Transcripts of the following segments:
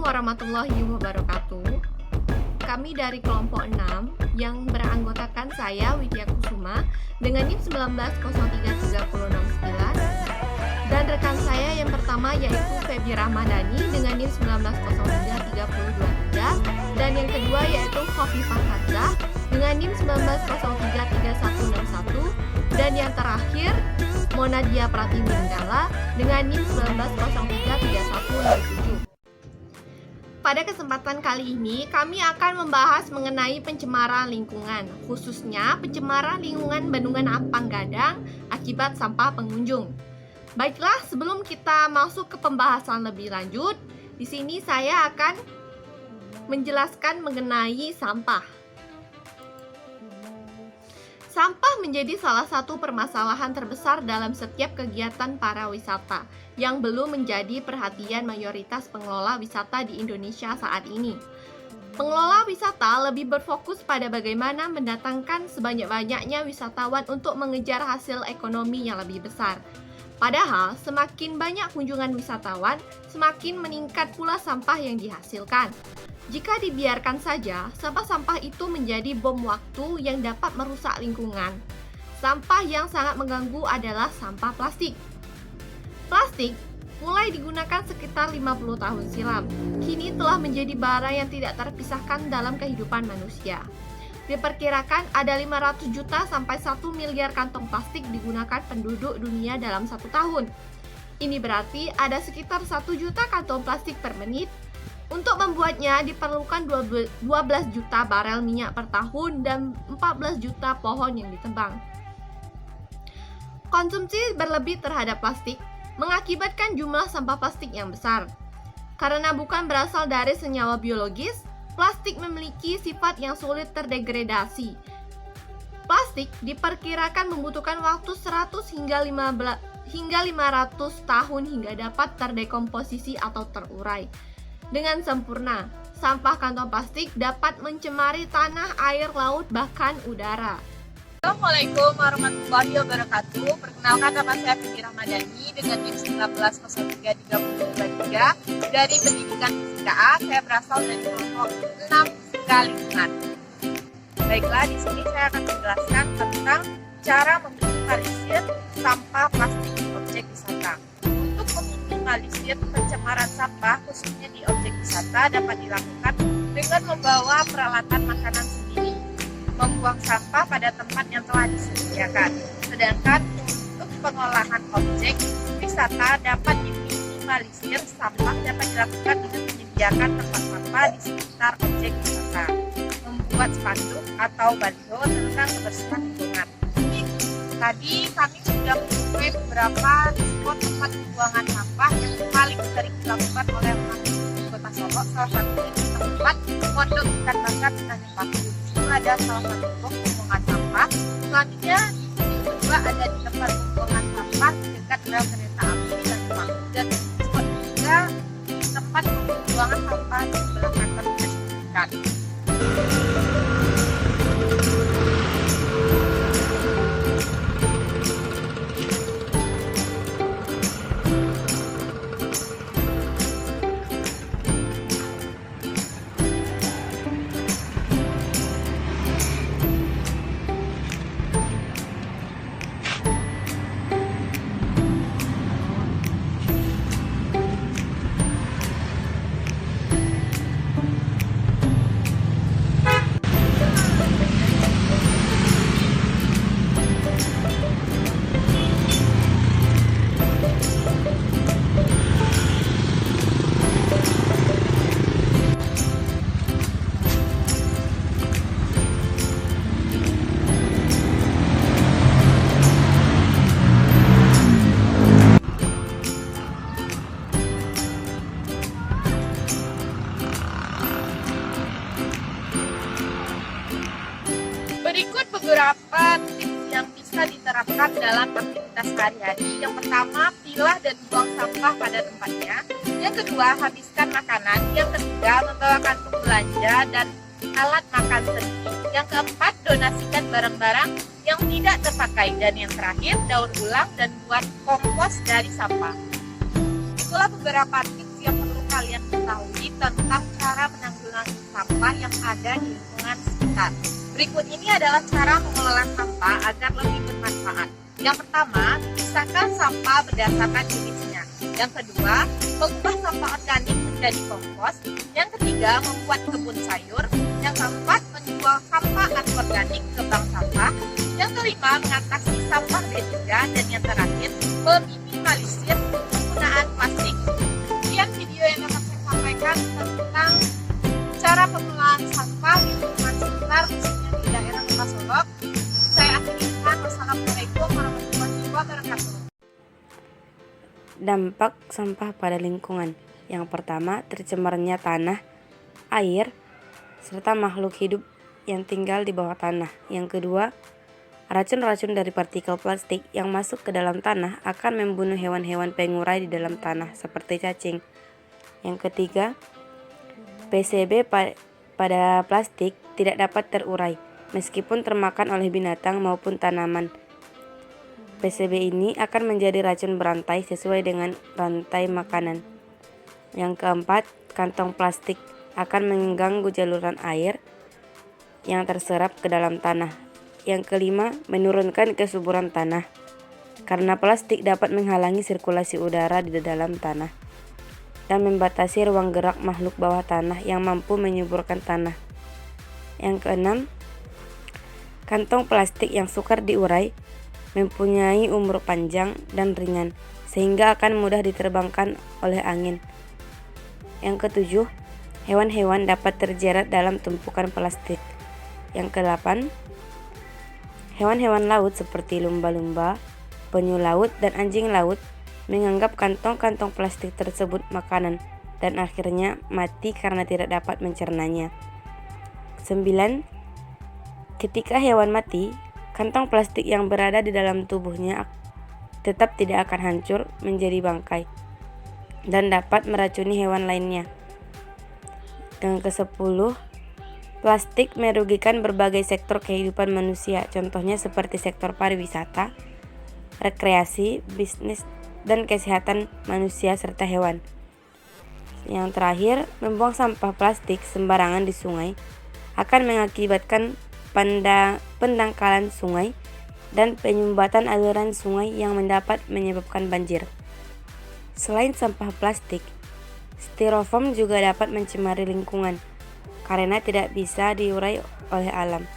warahmatullahi wabarakatuh. Kami dari kelompok 6 yang beranggotakan saya Widya Kusuma dengan NIM 1903369 dan rekan saya yang pertama yaitu Febi Rahmadani dengan NIM 1903323 dan yang kedua yaitu Khofifah Hadzah dengan NIM 190336161 dan yang terakhir Monadia Pratiwi Nenggala dengan NIM 190333167. Pada kesempatan kali ini, kami akan membahas mengenai pencemaran lingkungan, khususnya pencemaran lingkungan Bendungan Ampang Gadang akibat sampah pengunjung. Baiklah, sebelum kita masuk ke pembahasan lebih lanjut, di sini saya akan menjelaskan mengenai sampah. Sampah menjadi salah satu permasalahan terbesar dalam setiap kegiatan para wisata yang belum menjadi perhatian mayoritas pengelola wisata di Indonesia saat ini. Pengelola wisata lebih berfokus pada bagaimana mendatangkan sebanyak-banyaknya wisatawan untuk mengejar hasil ekonomi yang lebih besar. Padahal, semakin banyak kunjungan wisatawan, semakin meningkat pula sampah yang dihasilkan. Jika dibiarkan saja, sampah-sampah itu menjadi bom waktu yang dapat merusak lingkungan. Sampah yang sangat mengganggu adalah sampah plastik. Plastik mulai digunakan sekitar 50 tahun silam. Kini telah menjadi barang yang tidak terpisahkan dalam kehidupan manusia. Diperkirakan ada 500 juta sampai 1 miliar kantong plastik digunakan penduduk dunia dalam 1 tahun. Ini berarti ada sekitar 1 juta kantong plastik per menit. Untuk membuatnya diperlukan 12 juta barel minyak per tahun dan 14 juta pohon yang ditebang. Konsumsi berlebih terhadap plastik mengakibatkan jumlah sampah plastik yang besar. Karena bukan berasal dari senyawa biologis, plastik memiliki sifat yang sulit terdegradasi. Plastik diperkirakan membutuhkan waktu 100 hingga 500 tahun hingga dapat terdekomposisi atau terurai. Dengan sempurna, sampah kantong plastik dapat mencemari tanah, air, laut, bahkan udara. Assalamualaikum warahmatullahi wabarakatuh. Perkenalkan, nama saya Febi Rahmadani dengan NIM 1903323 dari Pendidikan Fisika A. Saya berasal dari kelompok 6 Fisika Lingkungan. Baiklah, di sini saya akan menjelaskan tentang cara meminimalisir sampah plastik di objek wisata. Untuk meminimalisir pencemaran sampah khususnya di objek wisata dapat dilakukan dengan membawa peralatan makanan sendiri, membuang sampah pada tempat yang telah disediakan. Sedangkan untuk pengolahan objek wisata dapat diminimalisir sampah dapat dilakukan dengan menyediakan tempat sampah di sekitar objek wisata, membuat spanduk atau baliho tentang kebersihan lingkungan. Tadi kami sudah menemukan beberapa spot tempat pembuangan sampah yang paling sering dilakukan oleh orang di Kota Solo. Salah satunya di tempat Pondok Ikan Bakar Tanjung. Itu ada salah satu spot pembuangan sampah. Selanjutnya di kedua ada di tempat pembuangan sampah di dekat rel kereta api dan Jepang. Dan spot ketiga di tempat pembuangan sampah di sebelah kantor dinas pendidikan. Berikut beberapa tips yang bisa diterapkan dalam aktivitas sehari-hari. Yang pertama, pilah dan buang sampah pada tempatnya. Yang kedua, habiskan makanan. Yang ketiga, membawa kantung belanja dan alat makan sendiri. Yang keempat, donasikan barang-barang yang tidak terpakai. Dan yang terakhir, daur ulang dan buat kompos dari sampah. Itulah beberapa tips yang perlu kalian ketahui tentang cara menanggulangi sampah yang ada di lingkungan sekitar. Berikut ini adalah cara mengelola sampah agar lebih bermanfaat. Yang pertama, pisahkan sampah berdasarkan jenisnya. Yang kedua, mengubah sampah organik menjadi kompos. Yang ketiga, membuat kebun sayur. Yang keempat, menjual sampah anorganik ke bank sampah. Yang kelima, mengatasi sampah B3. Dan yang terakhir, meminimalisir penggunaan plastik. Sekian video yang dapat saya sampaikan tentang cara pengelolaan sampah di lingkungan sekitar, khususnya di daerah Kota Solok. Saya akhiri dengan wassalamualaikum warahmatullahi wabarakatuh. Dampak sampah pada lingkungan. Yang pertama, tercemarnya tanah, air, serta makhluk hidup yang tinggal di bawah tanah. Yang kedua, racun-racun dari partikel plastik yang masuk ke dalam tanah akan membunuh hewan-hewan pengurai di dalam tanah seperti cacing. Yang ketiga, PCB pada plastik tidak dapat terurai meskipun termakan oleh binatang maupun tanaman. PCB ini akan menjadi racun berantai sesuai dengan rantai makanan. Yang keempat, kantong plastik akan mengganggu jaluran air yang terserap ke dalam tanah. Yang kelima, menurunkan kesuburan tanah karena plastik dapat menghalangi sirkulasi udara di dalam tanah dan membatasi ruang gerak makhluk bawah tanah yang mampu menyuburkan tanah. Yang keenam, kantong plastik yang sukar diurai mempunyai umur panjang dan ringan sehingga akan mudah diterbangkan oleh angin. Yang ketujuh, hewan-hewan dapat terjerat dalam tumpukan plastik. Yang kedelapan, hewan-hewan laut seperti lumba-lumba, penyu laut, dan anjing laut menganggap kantong-kantong plastik tersebut makanan dan akhirnya mati karena tidak dapat mencernanya. 9. Ketika hewan mati, kantong plastik yang berada di dalam tubuhnya tetap tidak akan hancur menjadi bangkai dan dapat meracuni hewan lainnya. Yang ke-10, plastik merugikan berbagai sektor kehidupan manusia, contohnya seperti sektor pariwisata, rekreasi, bisnis, dan kesehatan manusia serta hewan. Yang terakhir, membuang sampah plastik sembarangan di sungai akan mengakibatkan pendangkalan sungai dan penyumbatan aliran sungai yang dapat menyebabkan banjir. Selain sampah plastik, styrofoam juga dapat mencemari lingkungan karena tidak bisa diurai oleh alam.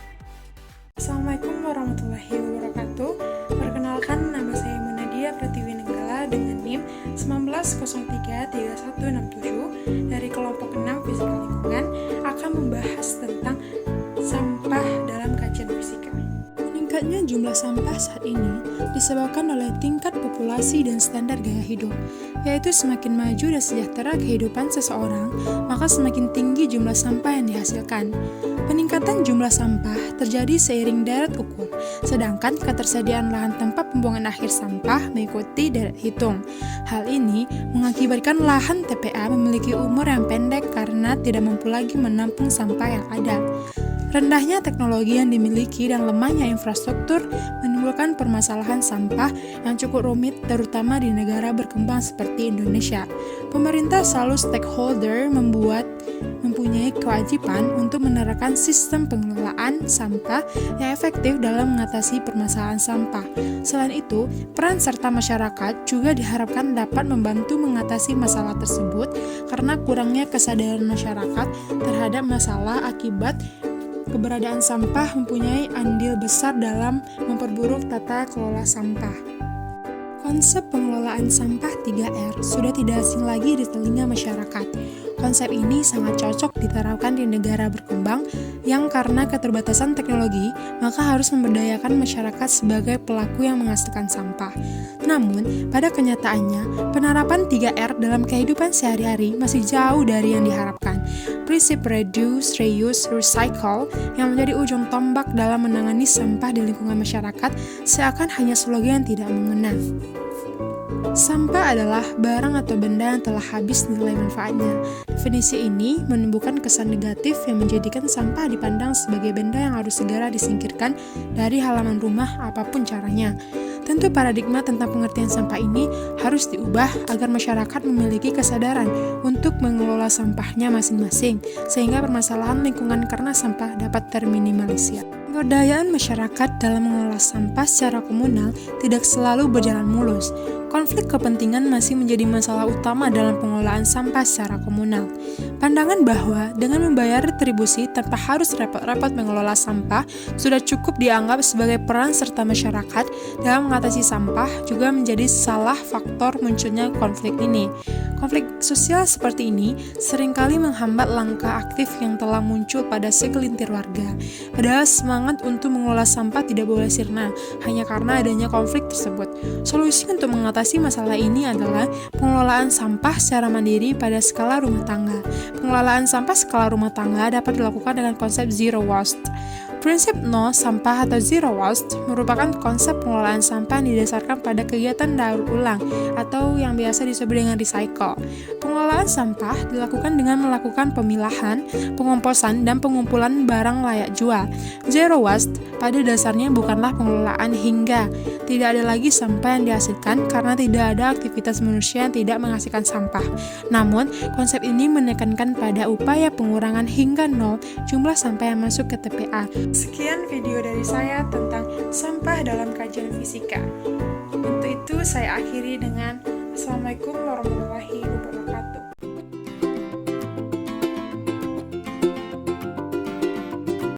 Assalamualaikum warahmatullahi wabarakatuh. Perkenalkan, nama saya Munadia Pratiwinenggala dengan NIM 19033167 dari kelompok 6 Fisika Lingkungan akan membahas tentang sampah dalam kajian fisika. Meningkatnya jumlah sampah saat ini disebabkan oleh tingkat populasi dan standar gaya hidup, yaitu semakin maju dan sejahtera kehidupan seseorang, maka semakin tinggi jumlah sampah yang dihasilkan. Peningkatan jumlah sampah terjadi seiring deret ukur, sedangkan ketersediaan lahan tempat pembuangan akhir sampah mengikuti deret hitung. Hal ini mengakibatkan lahan TPA memiliki umur yang pendek karena tidak mampu lagi menampung sampah yang ada. Rendahnya teknologi yang dimiliki dan lemahnya infrastruktur menimbulkan permasalahan sampah yang cukup rumit terutama di negara berkembang seperti Indonesia. Pemerintah selalu stakeholder mempunyai kewajiban untuk menerapkan sistem pengelolaan sampah yang efektif dalam mengatasi permasalahan sampah. Selain itu, peran serta masyarakat juga diharapkan dapat membantu mengatasi masalah tersebut karena kurangnya kesadaran masyarakat terhadap masalah akibat keberadaan sampah mempunyai andil besar dalam memperburuk tata kelola sampah. Konsep pengelolaan sampah 3R sudah tidak asing lagi di telinga masyarakat. Konsep ini sangat cocok diterapkan di negara berkembang yang karena keterbatasan teknologi, maka harus memberdayakan masyarakat sebagai pelaku yang menghasilkan sampah. Namun, pada kenyataannya, penerapan 3R dalam kehidupan sehari-hari masih jauh dari yang diharapkan. Prinsip reduce, reuse, recycle yang menjadi ujung tombak dalam menangani sampah di lingkungan masyarakat seakan hanya slogan yang tidak mengena. Sampah adalah barang atau benda yang telah habis nilai manfaatnya. Definisi ini menimbulkan kesan negatif yang menjadikan sampah dipandang sebagai benda yang harus segera disingkirkan dari halaman rumah apapun caranya. Tentu paradigma tentang pengertian sampah ini harus diubah agar masyarakat memiliki kesadaran untuk mengelola sampahnya masing-masing, sehingga permasalahan lingkungan karena sampah dapat terminimalisir. Pemberdayaan masyarakat dalam mengelola sampah secara komunal tidak selalu berjalan mulus. Konflik kepentingan masih menjadi masalah utama dalam pengelolaan sampah secara komunal. Pandangan bahwa dengan membayar retribusi tanpa harus repot-repot mengelola sampah sudah cukup dianggap sebagai peran serta masyarakat dalam mengatasi sampah juga menjadi salah faktor munculnya konflik ini. Konflik sosial seperti ini seringkali menghambat langkah aktif yang telah muncul pada segelintir warga. Padahal semangat untuk mengelola sampah tidak boleh sirna hanya karena adanya konflik tersebut. Solusi untuk mengatasi masalah ini adalah pengelolaan sampah secara mandiri pada skala rumah tangga. Pengelolaan sampah skala rumah tangga dapat dilakukan dengan konsep zero waste. Prinsip nol sampah atau zero waste merupakan konsep pengelolaan sampah yang didasarkan pada kegiatan daur ulang atau yang biasa disebut dengan recycle. Pengelolaan sampah dilakukan dengan melakukan pemilahan, pengomposan, dan pengumpulan barang layak jual. Zero waste pada dasarnya bukanlah pengelolaan hingga tidak ada lagi sampah yang dihasilkan karena tidak ada aktivitas manusia yang tidak menghasilkan sampah. Namun, konsep ini menekankan pada upaya pengurangan hingga nol jumlah sampah yang masuk ke TPA. Sekian video dari saya tentang sampah dalam kajian fisika. Untuk itu saya akhiri dengan Assalamualaikum warahmatullahi wabarakatuh.